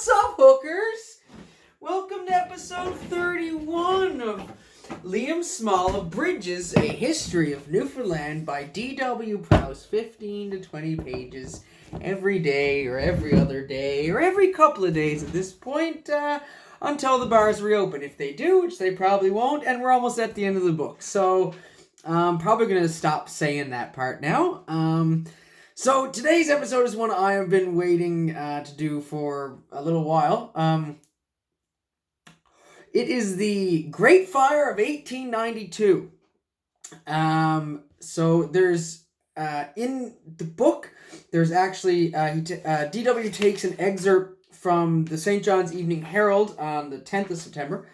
What's up, hookers? Welcome to episode 31 of Liam Small Abridges, A History of Newfoundland by D.W. Prowse, 15 to 20 pages every day or every other day or every couple of days at this point until the bars reopen. If they do, which they probably won't, and we're almost at the end of the book. So I'm probably going to stop saying that part now. So today's episode is one I have been waiting to do for a little while. It is the Great Fire of 1892. So there's in the book, there's actually D.W. takes an excerpt from the St. John's Evening Herald on the 10th of September.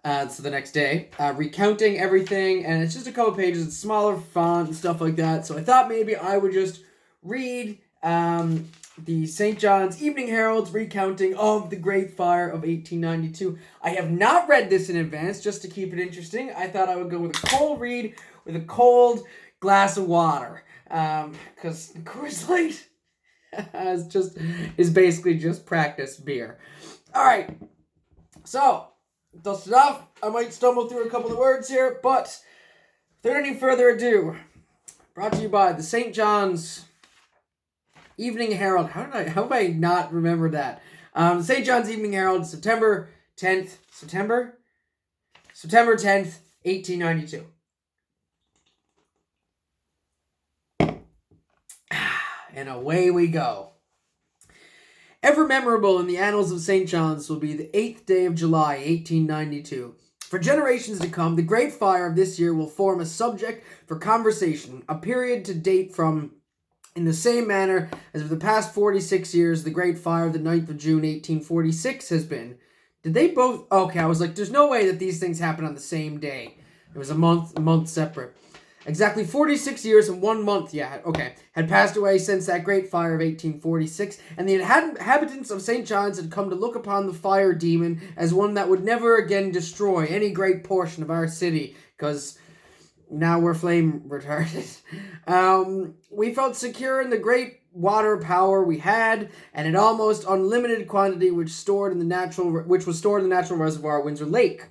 So the next day, recounting everything, and it's just a couple pages. It's smaller font and stuff like that. So I thought maybe I would just read the St. John's Evening Herald's recounting of the Great Fire of 1892. I have not read this in advance, just to keep it interesting. I thought I would go with a cold read with a cold glass of water, because Coors Light is basically just practice beer. All right, so dust it off. I might stumble through a couple of words here, but without any further ado, brought to you by the St. John's Evening Herald. How have I not remembered that? St. John's Evening Herald, September 10th, 1892. And away we go. Ever memorable in the annals of St. John's will be the 8th day of July, 1892. For generations to come, the Great Fire of this year will form a subject for conversation, a period to date from in the same manner as for the past 46 years, the Great Fire of the 9th of June, 1846 has been. Did they both? Okay, I was like, there's no way that these things happen on the same day. It was a month separate. Exactly 46 years and 1 month, had passed away since that Great Fire of 1846, and the inhabitants of St. John's had come to look upon the fire demon as one that would never again destroy any great portion of our city, because now we're flame retarded. We felt secure in the great water power we had, and an almost unlimited quantity which was stored in the natural reservoir at Windsor Lake.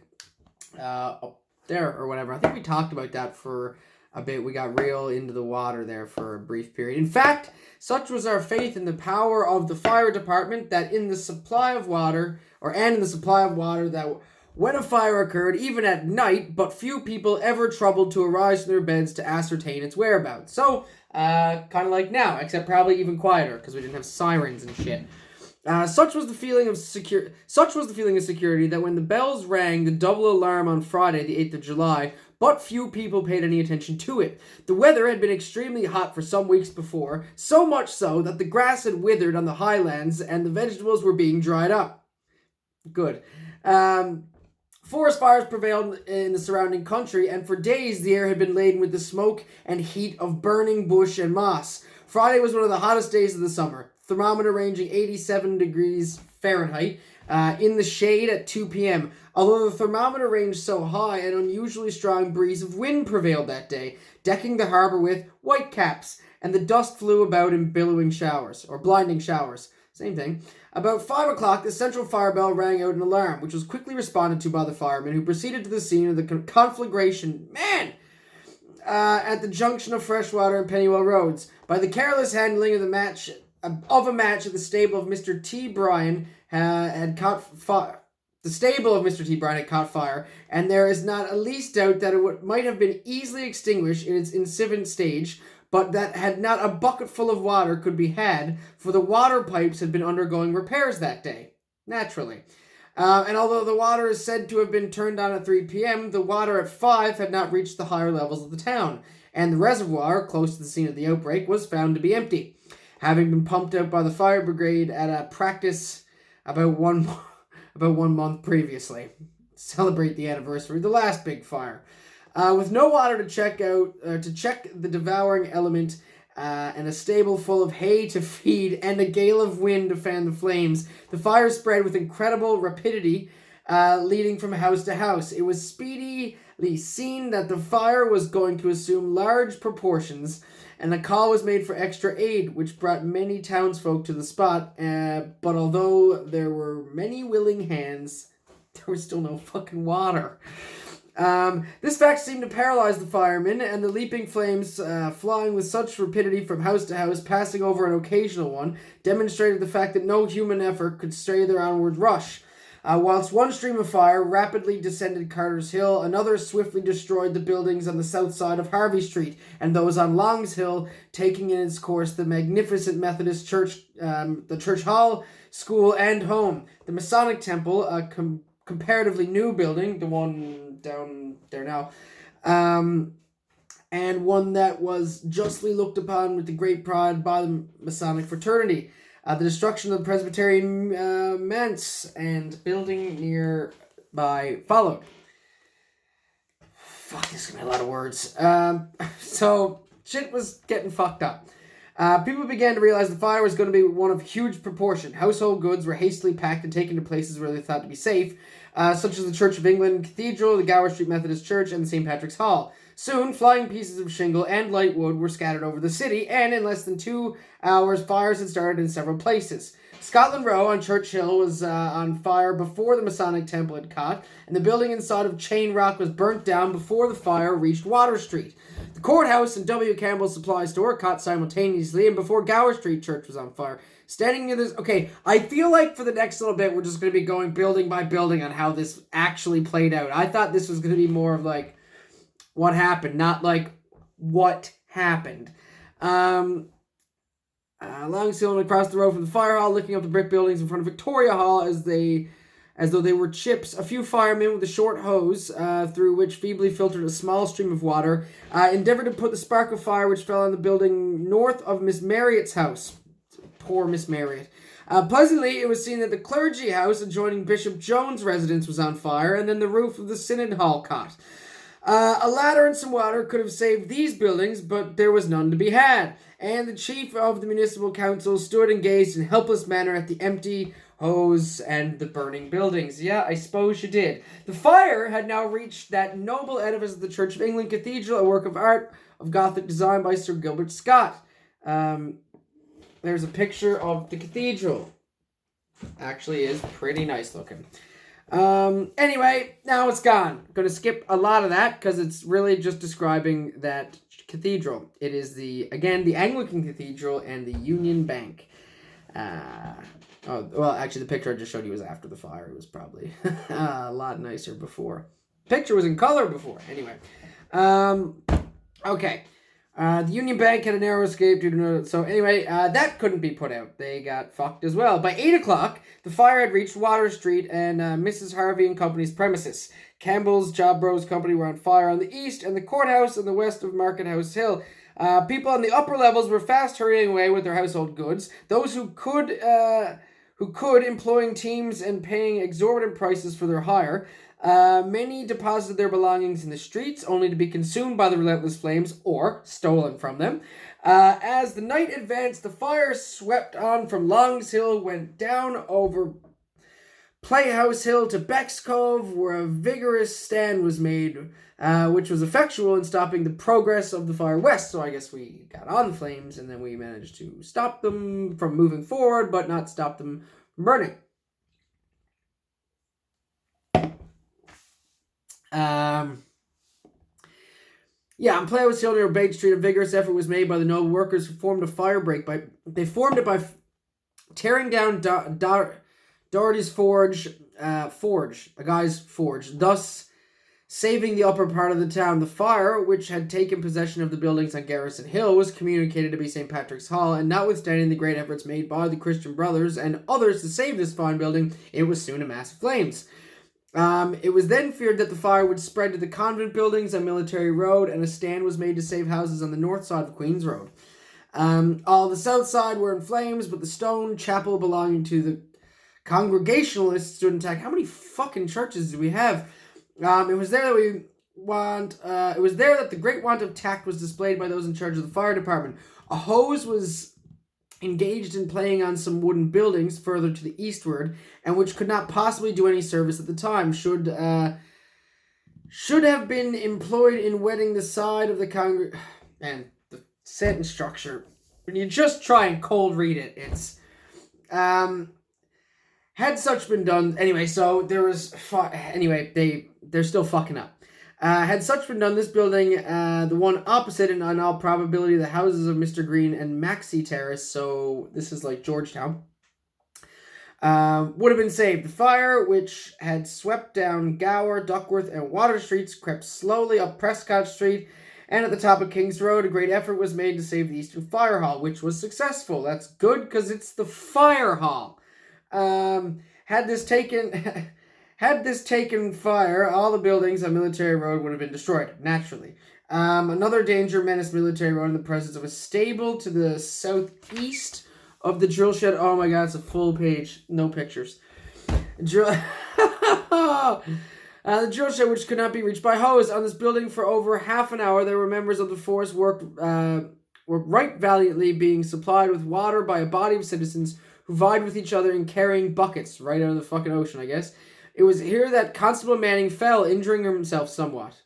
Up there or whatever. I think we talked about that for a bit. We got real into the water there for a brief period. In fact, such was our faith in the power of the fire department that in the supply of water that when a fire occurred, even at night, but few people ever troubled to arise from their beds to ascertain its whereabouts. So, kind of like now, except probably even quieter, because we didn't have sirens and shit. Such was the feeling of security that when the bells rang the double alarm on Friday, the 8th of July, but few people paid any attention to it. The weather had been extremely hot for some weeks before, so much so that the grass had withered on the highlands and the vegetables were being dried up. Good. Forest fires prevailed in the surrounding country, and for days the air had been laden with the smoke and heat of burning bush and moss. Friday was one of the hottest days of the summer, thermometer ranging 87 degrees Fahrenheit in the shade at 2 p.m. Although the thermometer ranged so high, an unusually strong breeze of wind prevailed that day, decking the harbor with whitecaps, and the dust flew about in blinding showers. Same thing. About 5 o'clock, the central fire bell rang out an alarm, which was quickly responded to by the firemen, who proceeded to the scene of the conflagration, at the junction of Freshwater and Pennywell Roads. By the careless handling of a match at the stable of Mr. T. Bryan had caught fire. The stable of Mr. T. Bryan had caught fire, and there is not a least doubt that it might have been easily extinguished in its incipient stage, but that had not a bucketful of water could be had, for the water pipes had been undergoing repairs that day. Naturally. And although the water is said to have been turned on at 3 p.m., the water at 5 had not reached the higher levels of the town, and the reservoir, close to the scene of the outbreak, was found to be empty, having been pumped out by the fire brigade at a practice about one month previously, to celebrate the anniversary of the last big fire. With no water to check the devouring element, and a stable full of hay to feed, and a gale of wind to fan the flames, the fire spread with incredible rapidity, leading from house to house. It was speedily seen that the fire was going to assume large proportions, and a call was made for extra aid, which brought many townsfolk to the spot. But although there were many willing hands, there was still no fucking water. This fact seemed to paralyze the firemen, and the leaping flames, flying with such rapidity from house to house, passing over an occasional one, demonstrated the fact that no human effort could stay their onward rush. Whilst one stream of fire rapidly descended Carter's Hill, another swiftly destroyed the buildings on the south side of Harvey Street, and those on Long's Hill, taking in its course the magnificent Methodist church, the church hall, school, and home. The Masonic Temple, a comparatively new building, the one down there now, and one that was justly looked upon with the great pride by the Masonic fraternity. The destruction of the Presbyterian manse and building nearby followed. Fuck, this is gonna be a lot of words. So, shit was getting fucked up. People began to realize the fire was going to be one of huge proportion. Household goods were hastily packed and taken to places where they thought to be safe, such as the Church of England Cathedral, the Gower Street Methodist Church, and the St. Patrick's Hall. Soon, flying pieces of shingle and light wood were scattered over the city, and in less than 2 hours, fires had started in several places. Scotland Row on Church Hill was on fire before the Masonic Temple had caught, and the building inside of Chain Rock was burnt down before the fire reached Water Street. The courthouse and W. Campbell's supply store caught simultaneously, and before Gower Street Church was on fire. Standing near this... Okay, I feel like for the next little bit, we're just going to be going building by building on how this actually played out. I thought this was going to be more of like what happened, not like what happened. Long's Hill and across the road from the fire hall, looking up the brick buildings in front of Victoria Hall as though they were chips. A few firemen with a short hose, through which feebly filtered a small stream of water, endeavored to put the spark of fire which fell on the building north of Miss Marriott's house. Poor Miss Marriott. Pleasantly, it was seen that the clergy house adjoining Bishop Jones' residence was on fire, and then the roof of the Synod Hall caught. A ladder and some water could have saved these buildings, but there was none to be had, and the chief of the municipal council stood and gazed in helpless manner at the empty hose and the burning buildings. Yeah, I suppose you did. The fire had now reached that noble edifice of the Church of England Cathedral, a work of art of Gothic design by Sir Gilbert Scott. There's a picture of the cathedral. Actually is pretty nice looking. Anyway, now it's gone. I'm going to skip a lot of that because it's really just describing that cathedral. It is the Anglican Cathedral and the Union Bank. Actually, the picture I just showed you was after the fire. It was probably a lot nicer before. Picture was in color before. Anyway. Okay. The Union Bank had a narrow escape due to that couldn't be put out. They got fucked as well. By 8 o'clock, the fire had reached Water Street and Mrs. Harvey and Company's premises. Campbell's Job Bros Company were on fire on the east, and the courthouse on the west of Market House Hill. People on the upper levels were fast hurrying away with their household goods. Those who could, employing teams and paying exorbitant prices for their hire. Many deposited their belongings in the streets, only to be consumed by the relentless flames or stolen from them. As the night advanced, the fire swept on from Long's Hill, went down over Playhouse Hill to Beck's Cove, where a vigorous stand was made, which was effectual in stopping the progress of the fire west. So I guess we got on the flames, and then we managed to stop them from moving forward, but not stop them from burning. On Playhouse Hill near Bate Street, a vigorous effort was made by the noble workers who formed a fire break. They formed it by tearing down Doherty's forge, a guy's forge, thus saving the upper part of the town. The fire, which had taken possession of the buildings on Garrison Hill, was communicated to be St. Patrick's Hall, and notwithstanding the great efforts made by the Christian Brothers and others to save this fine building, it was soon a mass of flames. It was then feared that the fire would spread to the convent buildings on Military Road, and a stand was made to save houses on the north side of Queen's Road. All the south side were in flames, but the stone chapel belonging to the Congregationalists stood intact. How many fucking churches do we have? It was there that the great want of tact was displayed by those in charge of the fire department. A hose was engaged in playing on some wooden buildings further to the eastward, and which could not possibly do any service at the time, should have been employed in wetting the side of the and the sentence structure. When you just try and cold read it, it's had such been done anyway. So there was they're still fucking up. Had such been done, this building, the one opposite, in all probability, the houses of Mr. Green and Maxi Terrace. So this is like Georgetown. Would have been saved. The fire, which had swept down Gower, Duckworth, and Water Streets, crept slowly up Prescott Street, and at the top of King's Road, a great effort was made to save the Eastern Fire Hall, which was successful. That's good, because it's the fire hall. Had this taken fire, all the buildings on Military Road would have been destroyed, naturally. Another danger menaced Military Road in the presence of a stable to the southeast of the drill shed. Oh my god, it's a full page, no pictures. The drill shed, which could not be reached by hose. On this building for over half an hour, there were members of the force worked right valiantly, being supplied with water by a body of citizens who vied with each other in carrying buckets right out of the fucking ocean, I guess. It was here that Constable Manning fell, injuring himself somewhat.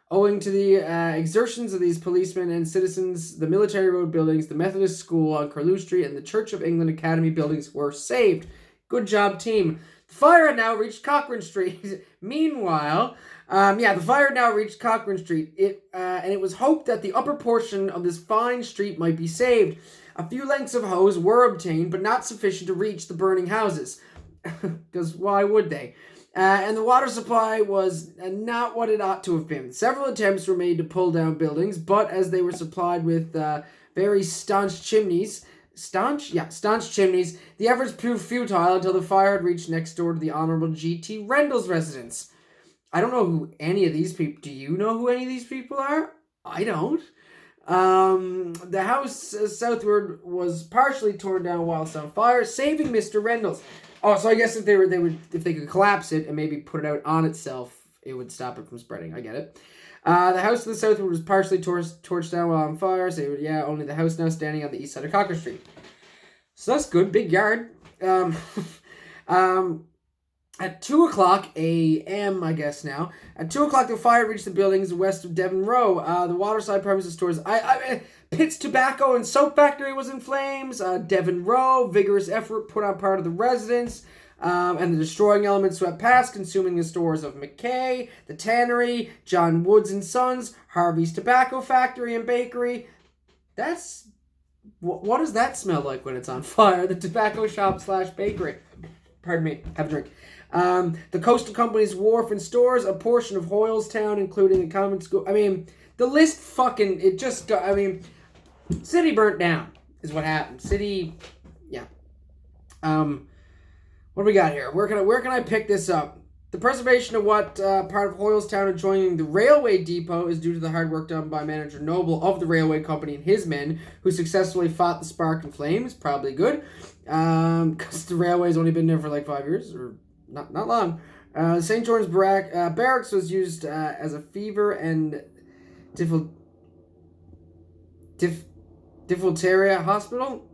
Owing to the exertions of these policemen and citizens, the Military Road buildings, the Methodist School on Curlew Street, and the Church of England Academy buildings were saved. Good job, team. The fire had now reached Cochrane Street. Meanwhile, the fire had now reached Cochrane Street. And it was hoped that the upper portion of this fine street might be saved. A few lengths of hose were obtained, but not sufficient to reach the burning houses. Because why would they? And the water supply was not what it ought to have been. Several attempts were made to pull down buildings, but as they were supplied with very staunch chimneys, the efforts proved futile until the fire had reached next door to the Honorable G.T. Rendell's residence. I don't know who any of these people... Do you know who any of these people are? I don't. The house southward was partially torn down whilst on fire, saving Mr. Rendell's. Oh, so I guess if they could collapse it and maybe put it out on itself, it would stop it from spreading. I get it. The house to the southward was partially torched down while on fire, so only the house now standing on the east side of Cochrane Street. So that's good, big yard. At 2 o'clock a.m., I guess now, at 2 o'clock the fire reached the buildings west of Devon Row. The waterside premises stores, Pitt's tobacco and soap factory was in flames. Devon Row, vigorous effort put on part of the residents, and the destroying elements swept past, consuming the stores of McKay, the tannery, John Woods and Sons, Harvey's tobacco factory and bakery. What does that smell like when it's on fire? The tobacco shop / bakery. Pardon me, have a drink. The Coastal Company's wharf and stores, a portion of Hoylestown, including a convent school. The list city burnt down is what happened. City, yeah. What do we got here? Where can I pick this up? The preservation of what part of Hoylestown adjoining the railway depot is due to the hard work done by Manager Noble of the railway company and his men, who successfully fought the spark and flames. Probably good, because the railway's only been there for like 5 years, or not long. St. John's Barracks was used as a fever and diphtheria hospital.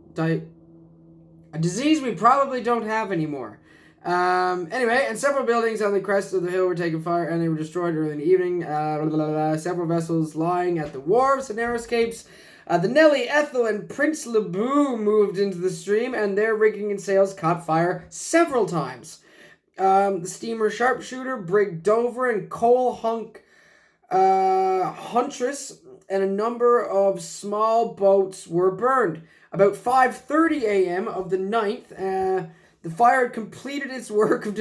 A disease we probably don't have anymore. Anyway, and several buildings on the crest of the hill were taking fire and they were destroyed early in the evening. Several vessels lying at the wharves and narrow escapes. The Nellie, Ethel, and Prince Lebu moved into the stream, and their rigging and sails caught fire several times. The steamer Sharpshooter, Brig Dover, and Coal Huntress, and a number of small boats were burned. About 5:30 a.m. of the 9th, the fire had completed its work of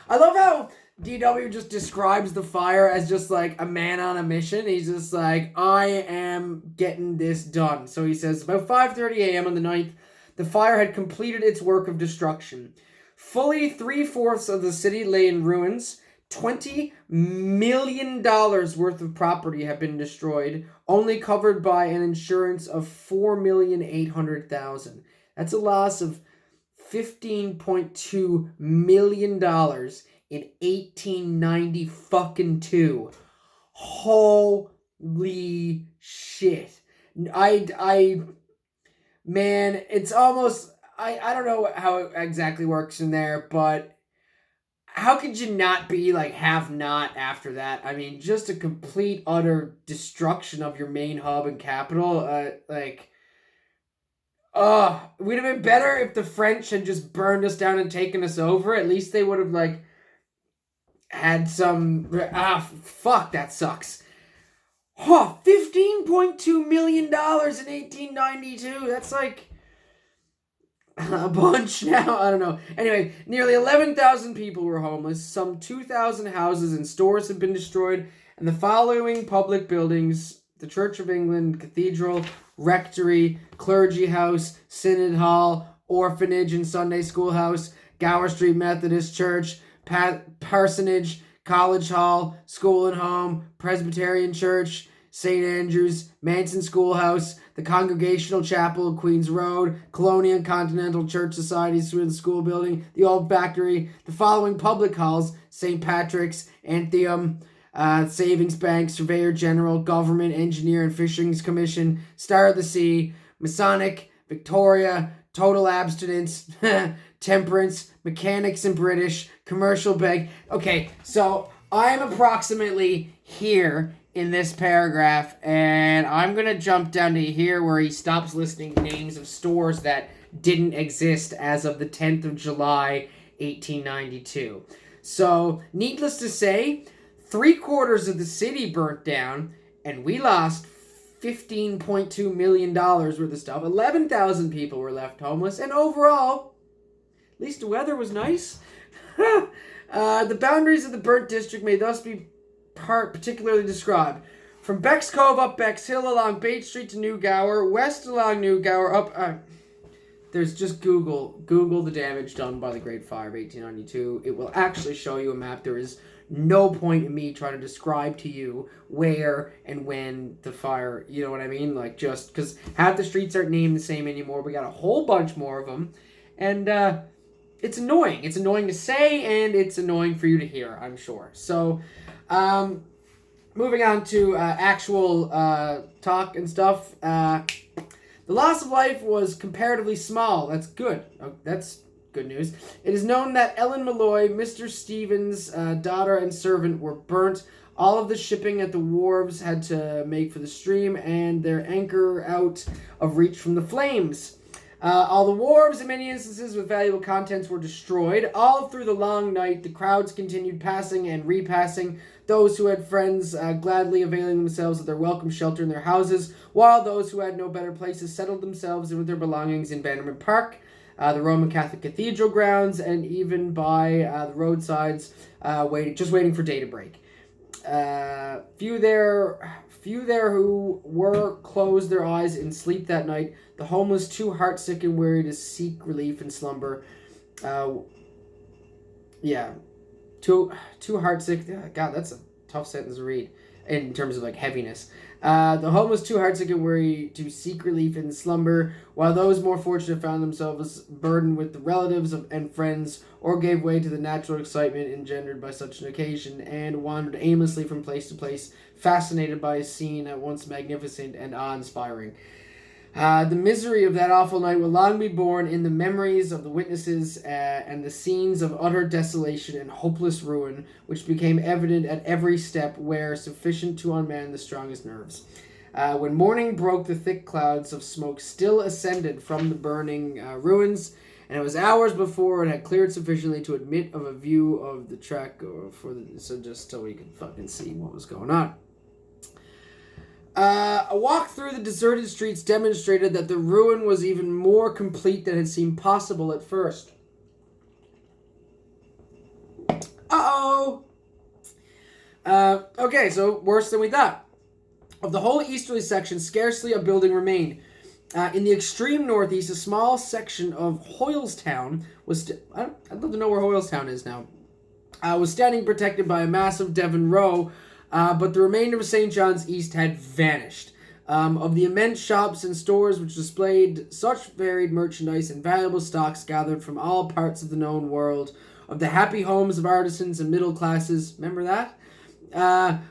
I love how DW just describes the fire as just like a man on a mission. He's just like, I am getting this done. So he says, about 5:30 a.m. on the 9th, the fire had completed its work of destruction. Fully 3/4 of the city lay in ruins. $20 million worth of property had been destroyed, only covered by an insurance of $4,800,000. That's a loss of $15.2 million in 1892. Holy shit. Man, it's almost, I don't know how it exactly works in there, but how could you not be like have not after that? I mean, just a complete utter destruction of your main hub and capital. It would have been better if the French had just burned us down and taken us over. At least they would have like had some. Fuck, that sucks. Oh, $15.2 million in 1892. That's like a bunch now. I don't know. Anyway, nearly 11,000 people were homeless. Some 2,000 houses and stores have been destroyed. And the following public buildings: the Church of England, Cathedral, Rectory, Clergy House, Synod Hall, Orphanage and Sunday School House, Gower Street Methodist Church, Parsonage, College Hall, School and Home, Presbyterian Church, St. Andrews, Manson Schoolhouse, the Congregational Chapel, Queens Road, Colonial and Continental Church Society School Building, the Old Factory, the following public halls: St. Patrick's, Anthem, Savings Bank, Surveyor General, Government, Engineer and Fishing Commission, Star of the Sea, Masonic, Victoria, Total Abstinence, Temperance, Mechanics and British, Commercial Bank. Okay, so I'm approximately here in this paragraph, and I'm going to jump down to here where he stops listing names of stores that didn't exist as of the 10th of July, 1892. So, needless to say, 3/4 of the city burnt down, and we lost $15.2 million worth of stuff. 11,000 people were left homeless, and overall, at least the weather was nice. The boundaries of the burnt district may thus be particularly described. From Beck's Cove up Beck's Hill along Bates Street to New Gower, west along New Gower up... there's just Google the damage done by the Great Fire of 1892. It will actually show you a map. There is no point in me trying to describe to you where and when the fire, you know what I mean? Like, just because half the streets aren't named the same anymore. We got a whole bunch more of them. And it's annoying. It's annoying to say, and it's annoying for you to hear, I'm sure. So, moving on to actual talk and stuff. The loss of life was comparatively small. That's good. That's good news. It is known that Ellen Malloy, Mr. Stevens' daughter and servant, were burnt. All of the shipping at the wharves had to make for the stream, and their anchor out of reach from the flames. All the wharves, in many instances with valuable contents, were destroyed. All through the long night, the crowds continued passing and repassing, those who had friends gladly availing themselves of their welcome shelter in their houses, while those who had no better places settled themselves in with their belongings in Bannerman Park, the Roman Catholic Cathedral grounds, and even by the roadsides, waiting for day to break. Few there who were closed their eyes in sleep that night, the homeless too heartsick and weary to seek relief in slumber. Too heartsick. God, that's a tough sentence to read in terms of like heaviness. The homeless too heartsick and weary to seek relief in slumber, while those more fortunate found themselves burdened with the relatives and friends, or gave way to the natural excitement engendered by such an occasion, and wandered aimlessly from place to place, fascinated by a scene at once magnificent and awe-inspiring. The misery of that awful night will long be borne in the memories of the witnesses and the scenes of utter desolation and hopeless ruin, which became evident at every step where sufficient to unman the strongest nerves. When morning broke, the thick clouds of smoke still ascended from the burning ruins, and it was hours before it had cleared sufficiently to admit of a view of the track, just so we could fucking see what was going on. A walk through the deserted streets demonstrated that the ruin was even more complete than had seemed possible at first. Okay, so worse than we thought. Of the whole easterly section, scarcely a building remained. In the extreme northeast, a small section of Hoylestown was... I'd love to know where Hoylestown is now. Was standing protected by a massive Devon Row, but the remainder of St. John's East had vanished. Of the immense shops and stores which displayed such varied merchandise and valuable stocks gathered from all parts of the known world, of the happy homes of artisans and middle classes, remember that?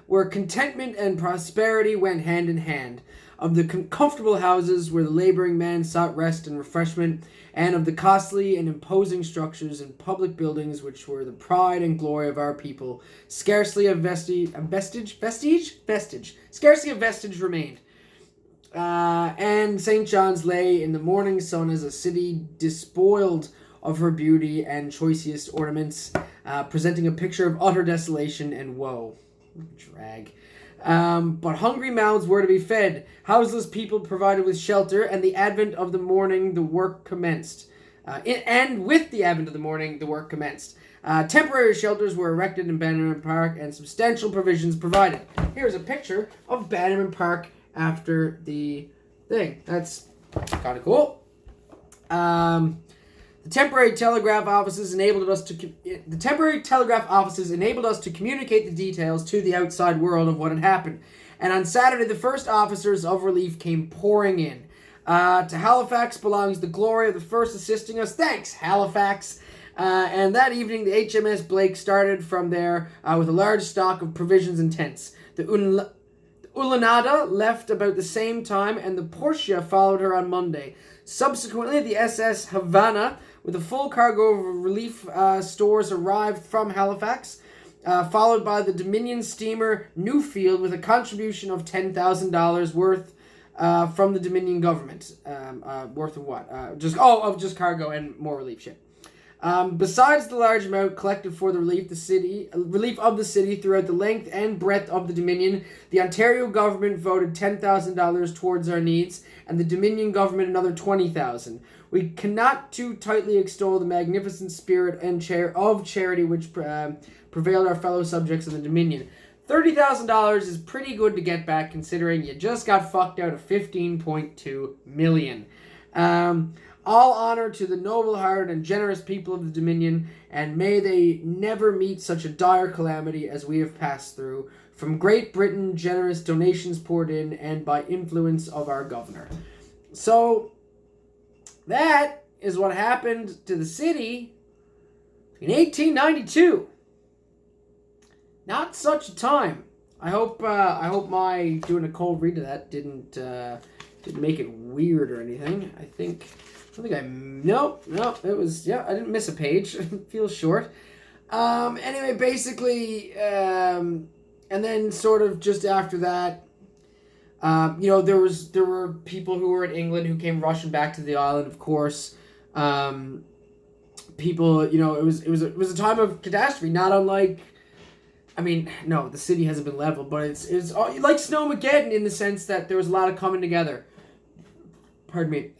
Where contentment and prosperity went hand in hand. of the comfortable houses where the laboring man sought rest and refreshment, and of the costly and imposing structures and public buildings which were the pride and glory of our people. Scarcely a vestige remained. And St. John's lay in the morning sun as a city despoiled of her beauty and choicest ornaments, presenting a picture of utter desolation and woe. Drag. But hungry mouths were to be fed, houseless people provided with shelter, and the advent of the morning the work commenced. Temporary shelters were erected in Bannerman Park, and substantial provisions provided. Here's a picture of Bannerman Park after the thing. That's kind of cool. The temporary telegraph offices enabled us to communicate the details to the outside world of what had happened. And on Saturday, the first officers of relief came pouring in. To Halifax belongs the glory of the first assisting us. Thanks, Halifax. And that evening, the HMS Blake started from there with a large stock of provisions and tents. The Ulanada left about the same time, and the Portia followed her on Monday. Subsequently, the SS Havana, with a full cargo of relief stores, arrived from Halifax, followed by the Dominion steamer Newfield with a contribution of $10,000 worth from the Dominion government. Worth of what? Just cargo and more relief ship. Besides the large amount collected for the relief of the city throughout the length and breadth of the Dominion, the Ontario government voted $10,000 towards our needs, and the Dominion government another $20,000. We cannot too tightly extol the magnificent spirit and of charity which prevailed our fellow subjects in the Dominion. $30,000 is pretty good to get back, considering you just got fucked out of $15.2 million. All honor to the noble-hearted and generous people of the Dominion, and may they never meet such a dire calamity as we have passed through. From Great Britain, generous donations poured in, and by influence of our governor. So, that is what happened to the city in 1892. Not such a time. I hope my doing a cold read of that didn't make it weird or anything. It was, I didn't miss a page. It feels short. Anyway, basically, and then sort of just after that, there were people who were in England who came rushing back to the island, of course. People, it was a time of catastrophe, not unlike, the city hasn't been leveled, but it's like Snowmageddon in the sense that there was a lot of coming together. Pardon me.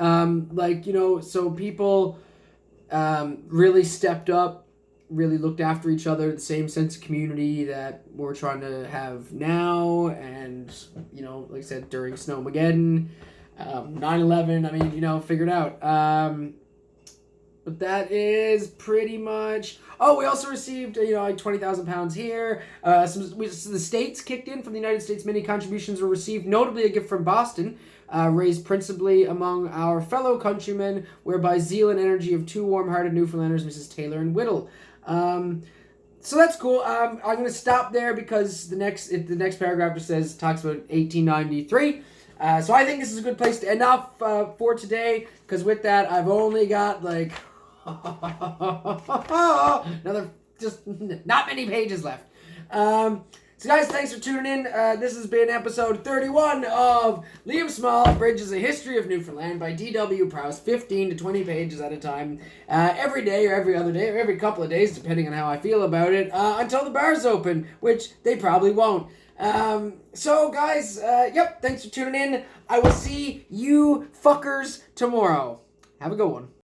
So people really stepped up, really looked after each other, the same sense of community that we're trying to have now, and, like I said, during Snowmageddon, 9/11, figured out. But that is pretty much... Oh, we also received, like £20,000 here. The states kicked in from the United States. Many contributions were received, notably a gift from Boston, raised principally among our fellow countrymen, whereby zeal and energy of two warm-hearted Newfoundlanders, Mrs. Taylor and Whittle. So that's cool. I'm going to stop there because the next paragraph just talks about 1893. So I think this is a good place to end off for today, because with that, I've only got another, just not many pages left. So guys, thanks for tuning in. This has been episode 31 of Liam Small, Abridges, A History of Newfoundland by D.W. Prowse, 15 to 20 pages at a time, every day or every other day or every couple of days, depending on how I feel about it, until the bars open, which they probably won't. So guys, thanks for tuning in. I will see you fuckers tomorrow. Have a good one.